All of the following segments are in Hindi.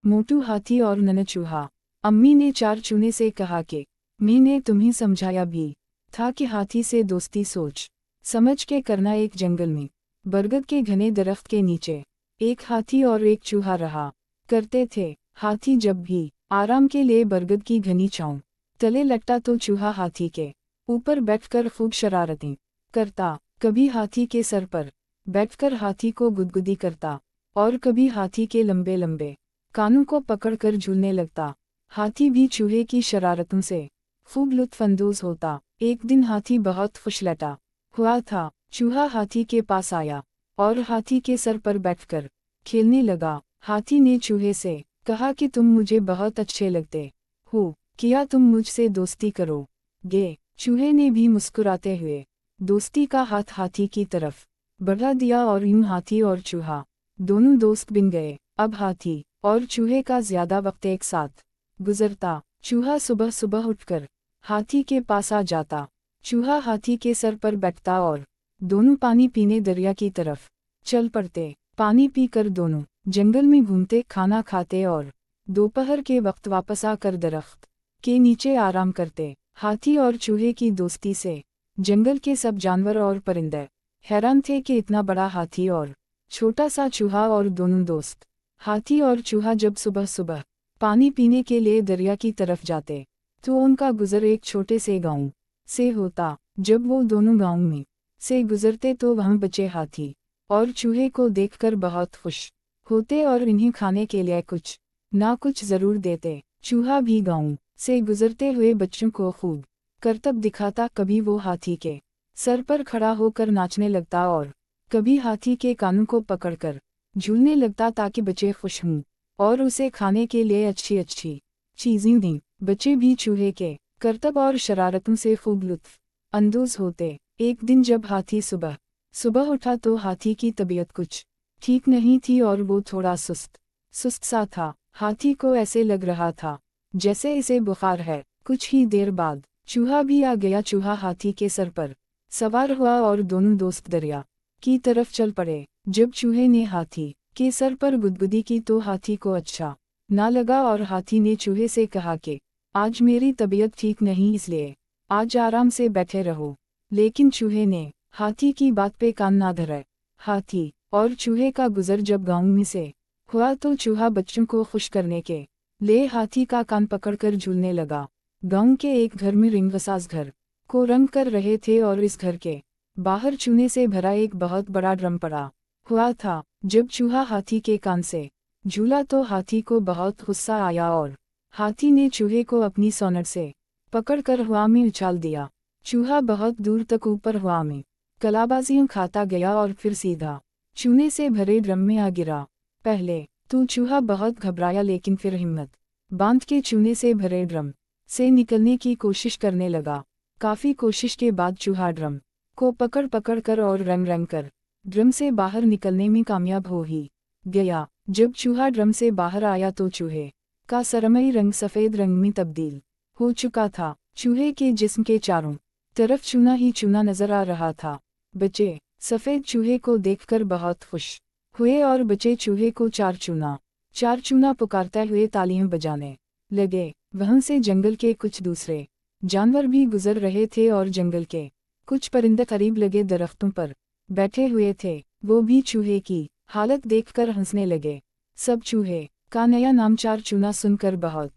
मोटू हाथी और नन्हा चूहा। अम्मी ने चार चूने से कहा कि मैंने तुम्हें समझाया भी था कि हाथी से दोस्ती सोच समझ के करना। एक जंगल में बरगद के घने दरख्त के नीचे एक हाथी और एक चूहा रहा करते थे। हाथी जब भी आराम के लिए बरगद की घनी छांव तले लगता तो चूहा हाथी के ऊपर बैठकर खूब शरारतें करता। कभी हाथी के सर पर बैठकर हाथी को गुदगुदी करता और कभी हाथी के लंबे लंबे कानों को पकड़कर झूलने लगता। हाथी भी चूहे की शरारतों से खूब लुत्फानंदोज होता। एक दिन हाथी बहुत खुश लटा हुआ था। चूहा हाथी के पास आया और हाथी के सर पर बैठकर खेलने लगा। हाथी ने चूहे से कहा कि तुम मुझे बहुत अच्छे लगते हो, क्या तुम मुझसे दोस्ती करो गे। चूहे ने भी मुस्कुराते हुए दोस्ती का हाथ हाथी की तरफ बढ़ा दिया और यूं हाथी और चूहा दोनों दोस्त बन गए। अब हाथी और चूहे का ज्यादा वक्त एक साथ गुजरता। चूहा सुबह सुबह उठकर हाथी के पास आ जाता। चूहा हाथी के सर पर बैठता और दोनों पानी पीने दरिया की तरफ चल पड़ते। पानी पीकर दोनों जंगल में घूमते, खाना खाते और दोपहर के वक्त वापस आकर दरख्त के नीचे आराम करते। हाथी और चूहे की दोस्ती से जंगल के सब जानवर और परिंदे हैरान थे कि इतना बड़ा हाथी और छोटा सा चूहा और दोनों दोस्त। हाथी और चूहा जब सुबह सुबह पानी पीने के लिए दरिया की तरफ जाते तो उनका गुजर एक छोटे से गांव से होता। जब वो दोनों गांव में से गुजरते तो वहां बचे हाथी और चूहे को देखकर बहुत खुश होते और इन्हें खाने के लिए कुछ ना कुछ जरूर देते। चूहा भी गांव से गुजरते हुए बच्चों को खूब करतब दिखाता। कभी वो हाथी के सर पर खड़ा होकर नाचने लगता और कभी हाथी के कानों को पकड़कर झूलने लगता ताकि बच्चे खुश हों और उसे खाने के लिए अच्छी अच्छी चीजें दें। बच्चे भी चूहे के करतब और शरारतों से खूब लुत्फ अंदोज होते। एक दिन जब हाथी सुबह सुबह उठा तो हाथी की तबीयत कुछ ठीक नहीं थी और वो थोड़ा सुस्त सुस्त सा था। हाथी को ऐसे लग रहा था जैसे इसे बुखार है। कुछ ही देर बाद चूहा भी आ गया। चूहा हाथी के सर पर सवार हुआ और दोनों दोस्त दरिया की तरफ चल पड़े। जब चूहे ने हाथी के सर पर गुदगुदी की तो हाथी को अच्छा ना लगा और हाथी ने चूहे से कहा कि आज मेरी तबीयत ठीक नहीं, इसलिए आज आराम से बैठे रहो। लेकिन चूहे ने हाथी की बात पे कान ना धरे। हाथी और चूहे का गुजर जब गांव में से हुआ तो चूहा बच्चों को खुश करने के लिए हाथी का कान पकड़कर झूलने लगा। गांव के एक घर में रिंगसास घर को रंग कर रहे थे और इस घर के बाहर चूने से भरा एक बहुत बड़ा ड्रम पड़ा हुआ था। जब चूहा हाथी के कान से झूला तो हाथी को बहुत गुस्सा आया और हाथी ने चूहे को अपनी सोनर से पकड़कर हवा में उछाल दिया। चूहा बहुत दूर तक ऊपर हवा में कलाबाजियां खाता गया और फिर सीधा चूने से भरे ड्रम में आ गिरा। पहले तो चूहा बहुत घबराया, लेकिन फिर हिम्मत बांध के चूने से भरे ड्रम से निकलने की कोशिश करने लगा। काफी कोशिश के बाद चूहा ड्रम को पकड़ पकड़ कर और रंग रंग कर ड्रम से बाहर निकलने में कामयाब हो ही गया। जब चूहा ड्रम से बाहर आया तो चूहे का सरमई रंग सफेद रंग में तब्दील हो चुका था। चूहे के जिस्म के चारों तरफ चूना ही चूना नजर आ रहा था। बच्चे सफेद चूहे को देखकर बहुत खुश हुए और बच्चे चूहे को चार चूना पुकारते हुए तालियां बजाने लगे। वहां से जंगल के कुछ दूसरे जानवर भी गुजर रहे थे और जंगल के कुछ परिंदे करीब लगे दरख्तों पर बैठे हुए थे। वो भी चूहे की हालत देखकर हंसने लगे। सब चूहे का नया नाम चार चूना सुनकर बहुत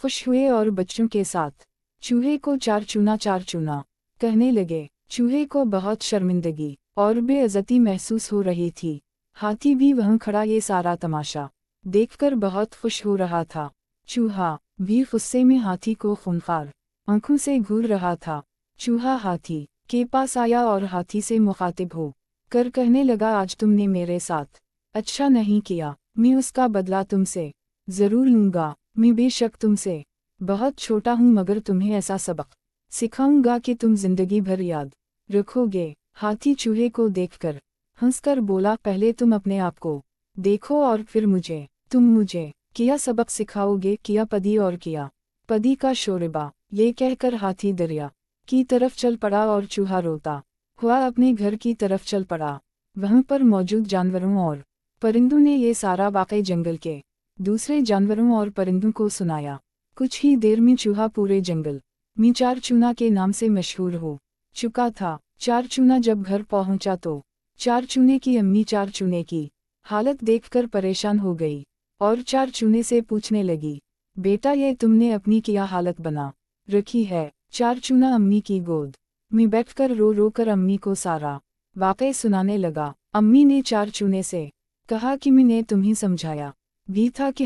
खुश हुए और बच्चों के साथ चूहे को चार चूना कहने लगे। चूहे को बहुत शर्मिंदगी और बेइज्जती महसूस हो रही थी। हाथी भी वहां खड़ा ये सारा तमाशा देखकर बहुत खुश हो रहा था। चूहा भी गुस्से में हाथी को खूंखार आंखों से घूर रहा था। चूहा हाथी के पास आया और हाथी से मुखातिब हो कर कहने लगा, आज तुमने मेरे साथ अच्छा नहीं किया, मैं उसका बदला तुमसे जरूर लूंगा। मैं बेशक तुमसे बहुत छोटा हूं, मगर तुम्हें ऐसा सबक सिखाऊंगा कि तुम जिंदगी भर याद रखोगे। हाथी चूहे को देखकर हंसकर बोला, पहले तुम अपने आप को देखो और फिर मुझे। तुम मुझे क्या सबक सिखाओगे? किया पदी और किया पदी का शोरबा। ये कहकर हाथी दरिया की तरफ चल पड़ा और चूहा रोता हुआ अपने घर की तरफ चल पड़ा। वहां पर मौजूद जानवरों और परिंदों ने ये सारा वाक़या जंगल के दूसरे जानवरों और परिंदों को सुनाया। कुछ ही देर में चूहा पूरे जंगल में चार चूना के नाम से मशहूर हो चुका था। चार चूना जब घर पहुंचा तो चार चूने की अम्मी चार चूने की हालत देखकर परेशान हो गई और चार चूने से पूछने लगी, बेटा ये तुमने अपनी क्या हालत बना रखी है। चार चूना अम्मी की गोद में बैठकर रो रो कर अम्मी को सारा वाकई सुनाने लगा। अम्मी ने चार चूने से कहा कि मैंने तुम्हें समझाया भी था कि